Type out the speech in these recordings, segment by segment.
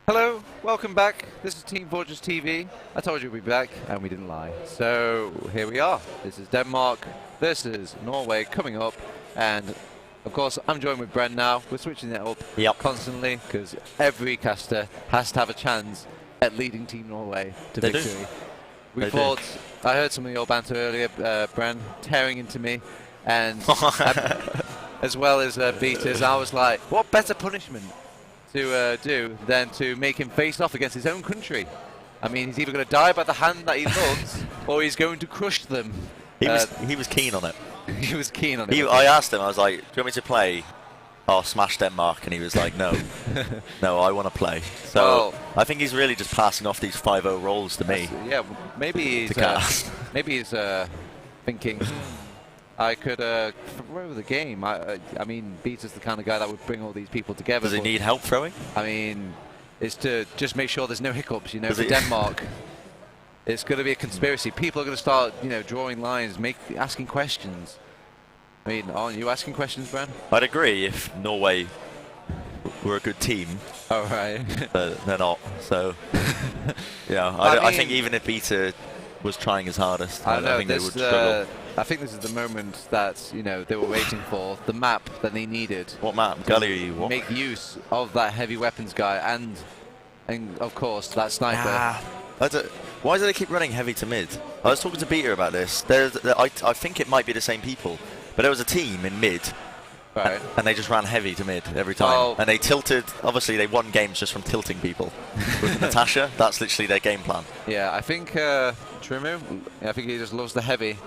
Hello, welcome back. This is Team Fortress TV. I told you we'd be back, and we didn't lie. So here we are. This is Denmark versus Norway coming up, and of course I'm joined with Bren now. We're switching it up constantly because every caster has to have a chance at leading Team Norway to victory. We thought. I heard some of your banter earlier, Bren, tearing into me, and as well as beaters. I was like, what better punishment to do than to make him face off against his own country? I mean, he's either going to die by the hand that he loves, or he's going to crush them. He was keen on it. He was keen on it. I asked him, I was like, do you want me to play Smash Denmark? And he was like, no. No, I want to play. So well, I think he's really just passing off these 5-0 rolls to me. Yeah, maybe he's thinking, I could throw the game. I mean, Beater's the kind of guy that would bring all these people together. Does he need help throwing? I mean, it's to just make sure there's no hiccups, you know, for Denmark. It's going to be a conspiracy. People are going to start, you know, drawing lines, asking questions. I mean, aren't you asking questions, Bran? I'd agree if Norway were a good team. Oh, right. But they're not, so... yeah, I think even if Beater was trying his hardest, I think they would struggle. I think this is the moment that, you know, they were waiting for, the map that they needed. What map? Gullywash? Make use of that heavy weapons guy and of course, that sniper. Why do they keep running heavy to mid? I was talking to Peter about this. I think it might be the same people, but there was a team in mid, right, and they just ran heavy to mid every time. Oh. And they tilted, obviously they won games just from tilting people. With Natasha, that's literally their game plan. Yeah, I think Trimu, I think he just loves the heavy.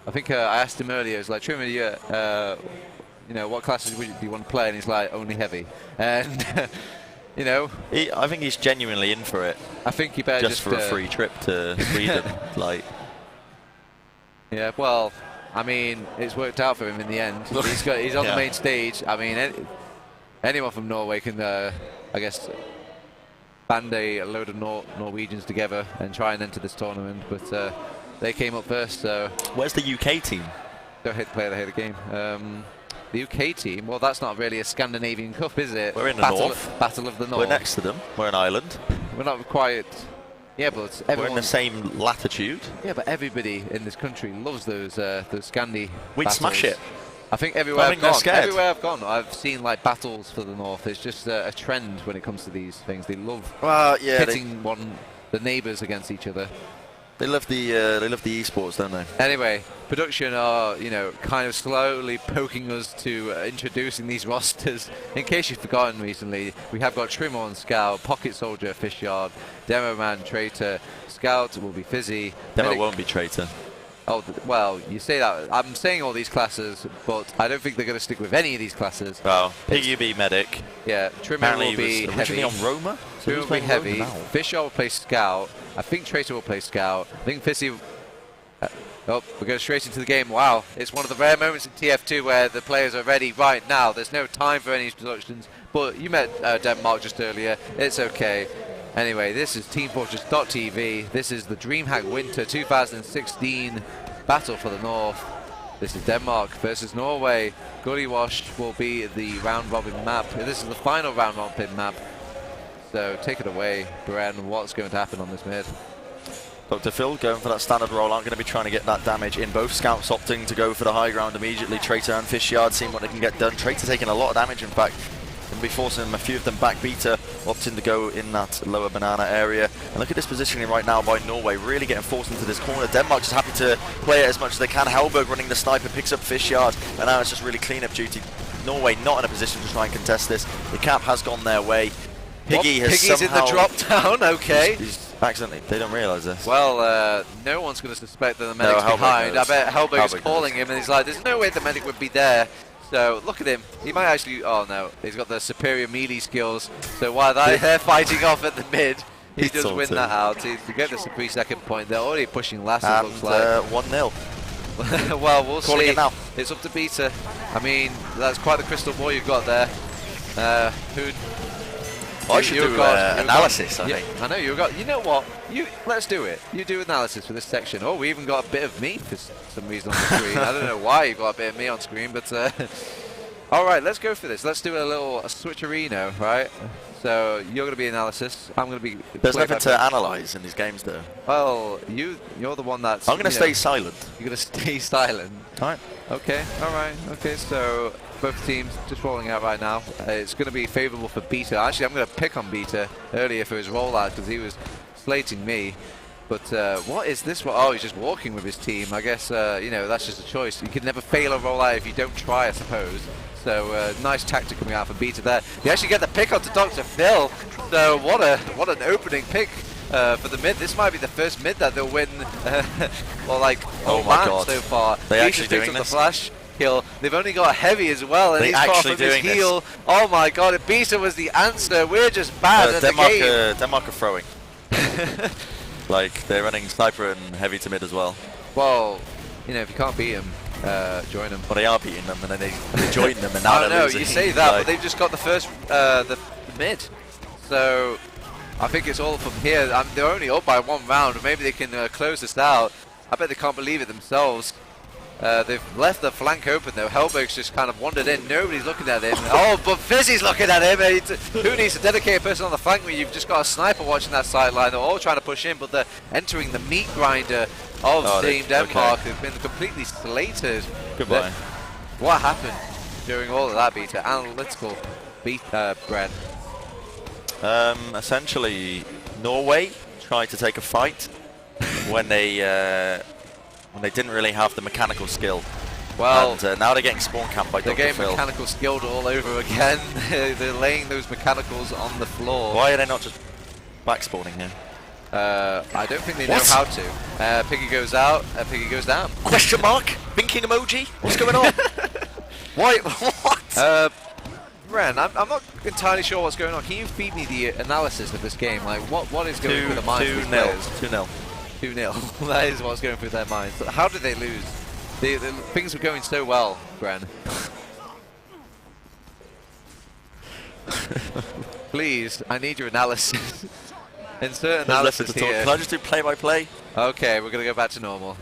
I think I asked him earlier, it's like, Trimu, you know, what classes do you want to play? And he's like, only heavy. And... You know, I think he's genuinely in for it. I think he better just for a free trip to Sweden, like. Yeah, well, I mean, it's worked out for him in the end. He's on the main stage. I mean, anyone from Norway can, I guess, band a load of Norwegians together and try and enter this tournament. But they came up first. So where's the UK team? Don't hate the player, they hate the game. The UK team, well, that's not really a Scandinavian Cup, is it? We're in the North. Battle of the North. We're next to them. We're an island. We're not quite... Yeah, but we're in the same latitude. Yeah, but everybody in this country loves those Scandi We'd battles. Smash it. I think everywhere I've gone, I've seen like battles for the North. It's just a trend when it comes to these things. They love pitting the neighbours against each other. They love the esports, don't they? Anyway, production are, you know, kind of slowly poking us to introducing these rosters. In case you've forgotten recently, we have got Trim on Scout, Pocket Soldier, Fishyard, Demo Man, Traitor, Scout will be Fizzy. Demo won't be Traitor. Oh, well, you say that. I'm saying all these classes, but I don't think they're going to stick with any of these classes. Well, Piggy will be Medic. Yeah, Trimmer will be heavy. On Roma? Trimmer will be heavy. Fisher will play Scout. I think Traitor will play Scout. I think Fizzy... we're going straight into the game. Wow, it's one of the rare moments in TF2 where the players are ready right now. There's no time for any introductions, but you met Denmark just earlier. It's okay. Anyway, this is teamfortress.tv. This is the DreamHack Winter 2016 Battle for the North. This is Denmark versus Norway. Gullywash will be the round-robin map. This is the final round-robin map. So take it away, Bren. What's going to happen on this mid? Dr. Phil going for that standard roll. I'm going to be trying to get that damage in. Both scouts opting to go for the high ground immediately. Traitor and Fishyard seeing what they can get done. Traitor taking a lot of damage, in fact. Going to be forcing a few of them back. Beater opting to go in that lower banana area. And look at this positioning right now by Norway, really getting forced into this corner. Denmark just happy to play it as much as they can. Hellberg running the sniper, picks up Fishyard, and now it's just really clean-up duty. Norway not in a position to try and contest this. The cap has gone their way. Piggy's in the drop down, okay. He's accidentally, they don't realise this. Well, no one's going to suspect that the medic's behind. I bet Hellberg is calling him, and he's like, there's no way the medic would be there. So look at him. He might actually... Oh no, he's got the superior melee skills. So while they're fighting off at the mid, he does win that out. He gets us a 3-second point. They're already pushing last, it looks like. 1-0. Well, we'll Calling see. It now. It's up to Peter. I mean, that's quite the crystal ball you've got there. I should do analysis, I think. I know, you know what? Let's do it. You do analysis for this section. Oh, we even got a bit of me for some reason on the screen. I don't know why you got a bit of me on screen, but... All right, let's go for this. Let's do a little switcherino, right? So you're going to be analysis. I'm going to be. There's nothing to analyze in these games, though. Well, you're the one that's. I'm going to stay silent. You're going to stay silent. All right. Okay. All right. Okay. So both teams just rolling out right now. It's going to be favourable for Beta. Actually, I'm going to pick on Beta earlier for his rollout because he was slating me. But what is this? Oh, he's just walking with his team. I guess you know, that's just a choice. You can never fail a rollout if you don't try, I suppose. So nice tactic coming out for Beta there. You actually get the pick onto Dr. Phil. So what an opening pick for the mid. This might be the first mid that they'll win, or like oh my god, so far. They actually doing this? this? The flash kill. They've only got a heavy as well, and They he's far actually from his doing heal. this? Oh my god, if Beta was the answer, we're just bad at Denmark, the game. Denmark are throwing. Like they're running sniper and heavy to mid as well. Well, you know, if you can't beat him, join them. Well, they are beating them, and then they join them, and now I they're know, losing. you say that, Like, but they've just got the first, the mid. So I think it's all from here. They're only up by 1 round, maybe they can close this out. I bet they can't believe it themselves. They've left the flank open though. Hellberg's just kind of wandered in. Nobody's looking at him. Oh, but Fizzy's looking at him. Who needs a dedicated person on the flank when you've just got a sniper watching that sideline? They're all trying to push in, but they're entering the meat grinder of Team Denmark, who've been completely slated. Goodbye. What happened during all of that, Beta? Analytical Brent. Essentially, Norway tried to take a fight when they didn't really have the mechanical skill. Well, and now they're getting spawn camped by Dr. they're getting Phil. mechanical skilled all over again. They're laying those mechanicals on the floor. Why are they not just back spawning here? I don't think they know how to. Piggy goes out, Piggy goes down. Question mark? Thinking emoji? What's going on? Why? What? Ren, I'm not entirely sure what's going on. Can you feed me the analysis of this game? Like, what is going through the minds of these players? 2-0. 2-0. That is what's going through their minds. But how did they lose? Things were going so well, Bren. Please, I need your analysis. Insert analysis here. Can I just do play-by-play? Okay, we're going to go back to normal.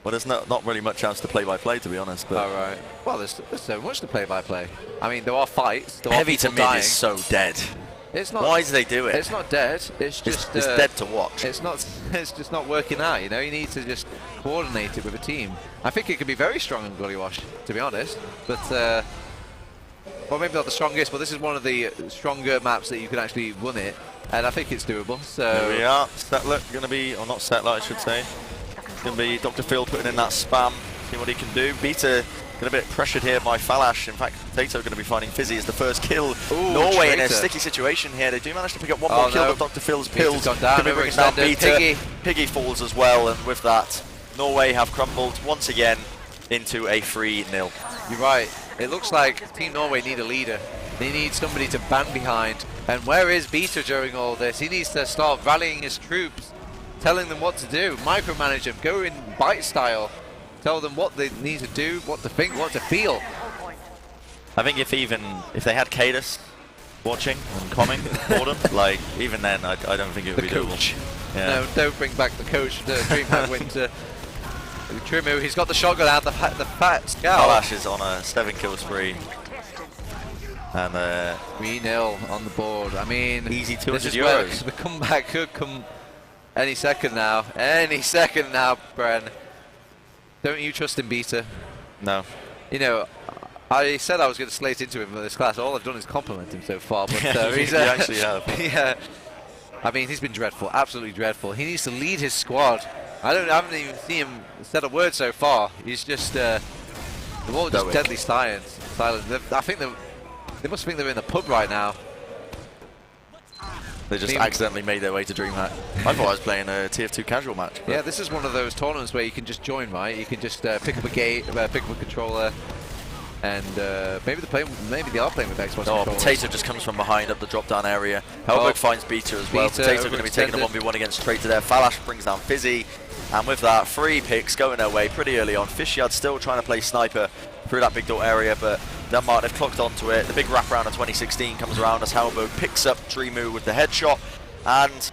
Well, there's not really much chance to play-by-play, to be honest. But Alright. Well, there's so much to play-by-play. I mean, there are fights. There heavy are to people mid dying. is so dead. It's not. Why do they do it? It's not dead. It's just. It's dead to watch. It's not. It's just not working out. You know, you need to just coordinate it with a team. I think it could be very strong in Gullywash, to be honest. But well, maybe not the strongest, but this is one of the stronger maps that you can actually run it, and I think it's doable. So here we are. Settler going to be, or not Settler, I should say. It's going to be Dr. Phil putting in that spam, see what he can do. Beta going to be pressured here by Falash. In fact, Tato going to be finding Fizzy as the first kill. Ooh, Norway in a traitor. sticky situation here. They do manage to pick up one more kill, but Dr. Phil's pills gone down. going to be bringing down Beta. Piggy. Piggy falls as well, and with that, Norway have crumbled once again into a 3-0. You're right. It looks like Team Norway need a leader. They need somebody to ban behind. And where is Beta during all this? He needs to start rallying his troops, telling them what to do, micromanage them, go in bite style, tell them what they need to do, what to think, what to feel. I think if they had Cadus watching and coming for them, like even then, I don't think it would be doable. Yeah. No, don't bring back the coach, the DreamHack Winter. Trimu, he's got the shotgun out, the fat scout. Falash is on a 7-kill spree. And 3-0 on the board. I mean, easy 200 this is euros. where the comeback could come any second now. Any second now, Bren. Don't you trust in Beta? No. You know, I said I was going to slate into him for this class. All I've done is compliment him so far. But you actually have. Yeah. I mean, he's been dreadful, absolutely dreadful. He needs to lead his squad. I haven't even seen him said a word so far. He's just, they're all just deadly silent. I think they must think they're in the pub right now. They just accidentally made their way to DreamHack. I thought I was playing a tier 2 casual match. Yeah, this is one of those tournaments where you can just join, right? You can just pick up a gate, pick up a controller, and maybe they are playing with Xbox controllers. Potato just comes from behind up the drop-down area. Hellberg finds Beta as well. Potato going to be taking a 1v1 against Traitor there. Falash brings down Fizzy, and with that, 3 picks going their way pretty early on. Fishyard still trying to play sniper through that big door area, but Denmark, they've clocked onto it. The big wraparound of 2016 comes around as Hellberg picks up Dreamu with the headshot, and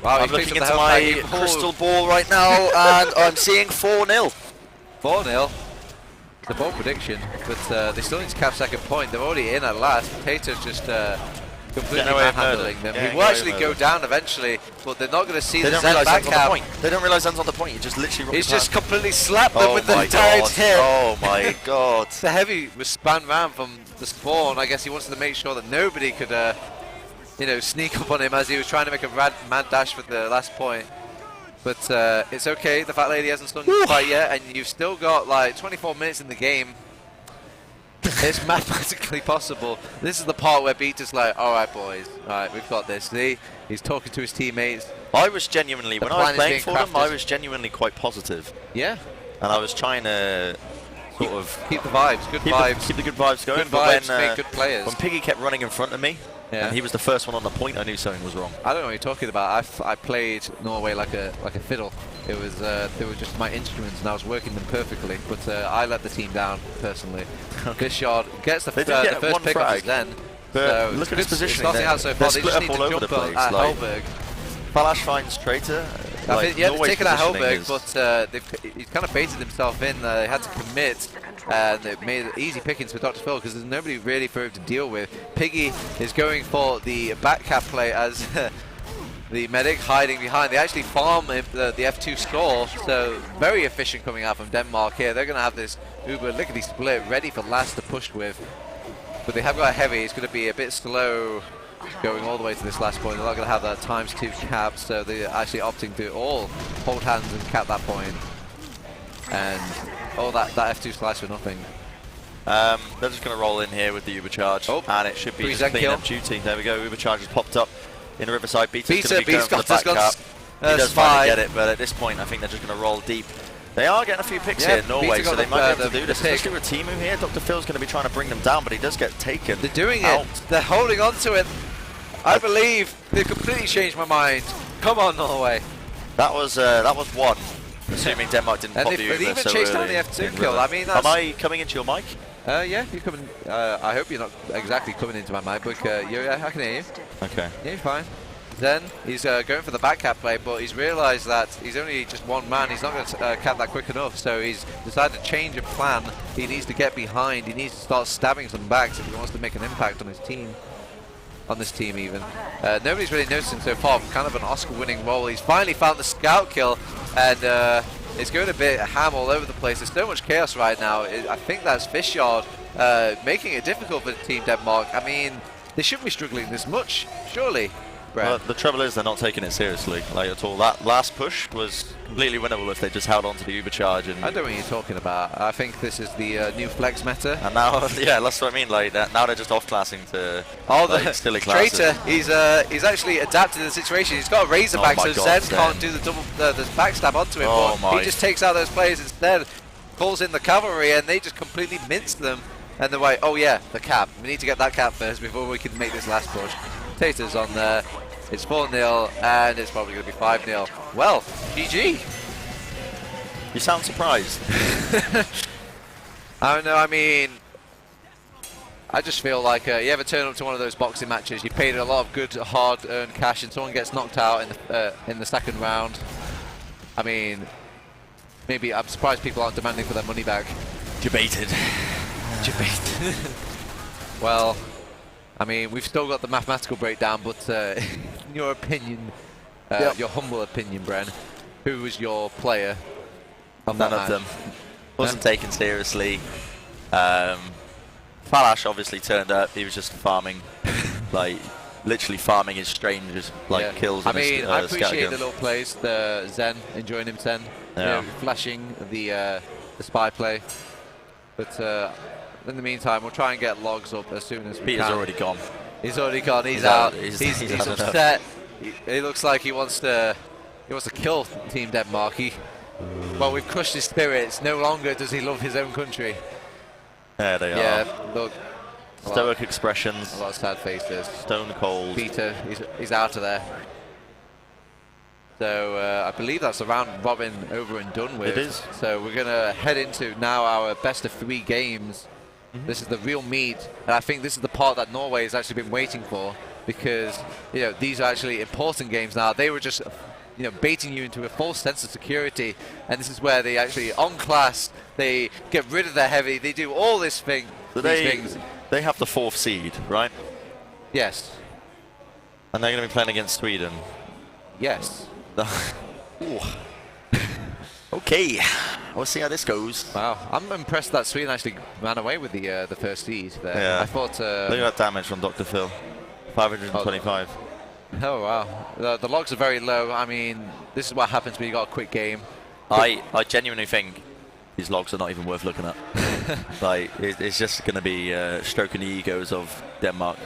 wow, I'm looking into my crystal ball right now, and I'm seeing 4-0. 4-0. It's a bold prediction, but they still need to cap second point. They're already in at last. Potato's just completely manhandling them. He will actually go down eventually, but they're not going to see the Zen back cap. They don't realize Zen's on the point. He just literally He's just completely slapped them with the direct hit. Oh my god. The heavy was spun round from the spawn. I guess he wanted to make sure that nobody could, you know, sneak up on him as he was trying to make a mad dash for the last point. But it's okay. The Fat Lady hasn't stung quite yet, and you've still got like 24 minutes in the game. It's mathematically possible. This is the part where Beater's like, all right, boys, all right, we've got this. See, he's talking to his teammates. I was genuinely, when I was playing for them, I was genuinely quite positive. Yeah. And I was trying to sort of keep the vibes, good vibes. Keep the good vibes going. Good vibes, make good players. When Piggy kept running in front of me, and he was the first one on the point, I knew something was wrong. I don't know what you're talking about. I played Norway like a fiddle. It was they were just my instruments, and I was working them perfectly. But I let the team down personally. Fishard gets the first pick on his Zen. But look at his positioning. Starting out so far, they just need to jump at Hellberg. Falash finds Traitor. I think, yeah, they've taken out Hellberg, but he's kind of baited himself in. They had to commit, and it made easy pickings for Dr. Phil because there's nobody really for him to deal with. Piggy is going for the back cap play as the medic hiding behind. They actually farm the F2 score, so very efficient coming out from Denmark here. They're going to have this uber lickety split ready for last to push with, but they have got a heavy. It's going to be a bit slow going all the way to this last point. They're not going to have that ×2 cap, so they're actually opting to all hold hands and cap that point. And that F2 slice for nothing. They're just going to roll in here with the Uber charge, and it should be just clean up duty. There we go, Uber charge has popped up in Riverside. Beater's going to be going for the back cap. He does finally get it, but at this point I think they're just going to roll deep. They are getting a few picks here in Norway, so they might be able to do this, especially with Timu here. Dr. Phil's going to be trying to bring them down, but he does get taken. They're doing it. They're holding on to it. I believe they've completely changed my mind. Come on, Norway. That was one. Assuming Denmark didn't pop the Uber. They even chased down the F2 kill. I mean, that's... Am I coming into your mic? Yeah, you're coming. I hope you're not exactly coming into my mic, but yeah, I can hear you. Okay. Yeah, you're fine. Then he's going for the back cap play, but he's realised that he's only just one man. He's not going to cap that quick enough, so he's decided to change of plan. He needs to get behind. He needs to start stabbing some backs if he wants to make an impact on his team. On this team even. Nobody's really noticing so far. Kind of an Oscar-winning role. He's finally found the scout kill, and it's going a bit ham all over the place. There's so much chaos right now. I think that's Fishard making it difficult for Team Denmark. I mean, they shouldn't be struggling this much, surely. Well, the trouble is they're not taking it seriously, like at all. That last push was completely winnable if they just held on to the Uber charge. And I don't know what you're talking about. I think this is the new flex meta. And now, yeah, that's what I mean. Like now they're just off-classing to the silly classes. Traitor. He's actually adapted to the situation. He's got a Razorback, so Zen can't do the backstab onto him. But he just takes out those players instead. Calls in the cavalry, and they just completely mince them. And they're like, oh yeah, the cap. We need to get that cap first before we can make this last push. Tater's on there. It's 4-0, and it's probably going to be 5-0. Well, GG. You sound surprised. I don't know, I mean, I just feel like you ever turn up to one of those boxing matches, you paid a lot of good, hard-earned cash, and someone gets knocked out in the second round. I mean, maybe I'm surprised people aren't demanding for their money back. Debated. Well, I mean, we've still got the mathematical breakdown, but in your opinion, your humble opinion, Bren, who was your player of that match? None of them. Wasn't taken seriously. Falash obviously turned up. He was just farming, like literally farming his strangers, like kills. I mean, I appreciate the little plays, the Zen, enjoying him Zen, you know, flashing the spy play, but. In the meantime, we'll try and get logs up as soon as we Peter's can. already gone. He's already gone. He's out. He's had upset. He looks like he wants to kill Team Denmark. Well, we've crushed his spirits. No longer does he love his own country. There they are. Yeah, look. Stoic expressions. A lot of sad faces. Stone cold. Peter, he's out of there. So I believe that's the round robin over and done with. It is. So we're going to head into now our best of 3 games. This is the real meat, and I think this is the part that Norway has actually been waiting for, because these are actually important games now. They were just baiting you into a false sense of security, and this is where they actually on class, they get rid of their heavy, they do all these things. They have the 4th seed, right? Yes. And they're going to be playing against Sweden. Yes. Ooh. Okay, we'll see how this goes. Wow, I'm impressed that Sweden actually ran away with the first seed there. Yeah. I thought. Look at that damage from Dr. Phil. 525. Oh wow, the logs are very low. I mean, this is what happens when you got a quick game. I genuinely think these logs are not even worth looking at. Like, it's just going to be stroking the egos of Denmark.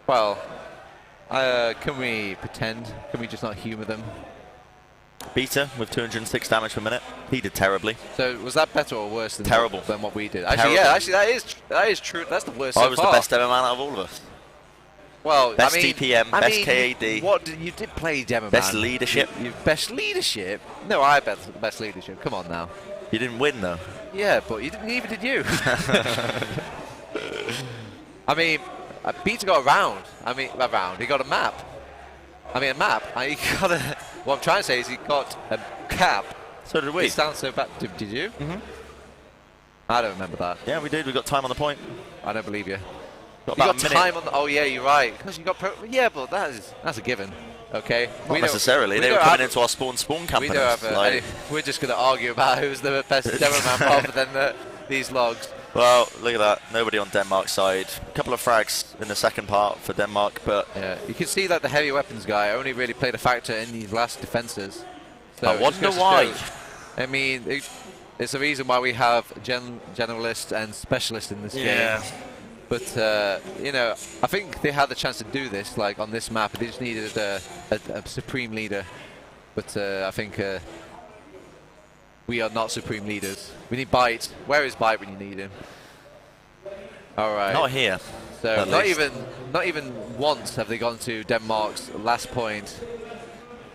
Well, can we pretend? Can we just not humour them? Beta with 206 damage per minute. He did terribly. So was that better or worse than what we did? Actually, Terrible. yeah, actually that is true. That's the worst. I so was far. the best demo man out of all of us. Well, best I mean, TPM, best KAD. What you did play demo best man. leadership. You best leadership. No, I bet best leadership. Come on now. You didn't win though. Yeah, but you didn't. Neither did you. I mean, Beta got a round. I mean, a round. He got a map. I mean, a map. He got a. What I'm trying to say is he got a cap. So did we. It sounds so bad. Did you? Mm-hmm. I don't remember that. Yeah, we did. We got time on the point. I don't believe you. Got You about got a minute. time on the. Oh yeah, you're right. Because you got. Yeah, but that's a given. Okay. Not necessarily. They were coming into our spawn camp. We don't have we're just going to argue about who's the best demo man rather than these logs. Well, look at that. Nobody on Denmark's side. A couple of frags in the second part for Denmark, but yeah, you can see that the heavy weapons guy only really played a factor in these last defenses. So I wonder why. I mean, it's the reason why we have generalists and specialists in this game. But you know, I think they had the chance to do this, like on this map. They just needed a supreme leader. But I think we are not supreme leaders. We need Bite. Where is Bite when you need him? All right. Not here. So not even once have they gone to Denmark's last point.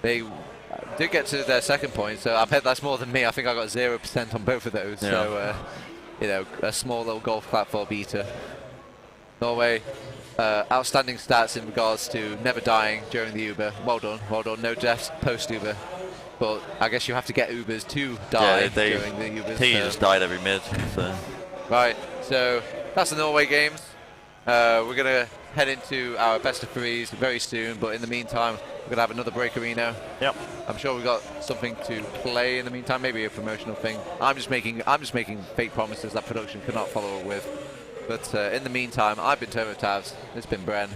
They did get to their second point, so I bet that's more than me. I think I got 0% on both of those. Yeah. So you know, a small little golf clap for Beta. Norway, outstanding stats in regards to never dying during the Uber. Well done, well done. No deaths post Uber. But I guess you have to get Ubers to die during the Ubers. He just died every mid. So. Right, so that's the Norway games. We're going to head into our best of threes very soon, but in the meantime, we're going to have another break arena. Yep. I'm sure we've got something to play in the meantime, maybe a promotional thing. I'm just making fake promises that production could not follow up with. But in the meantime, I've been TurboTavs. It's been Bren.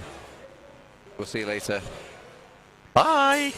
We'll see you later. Bye.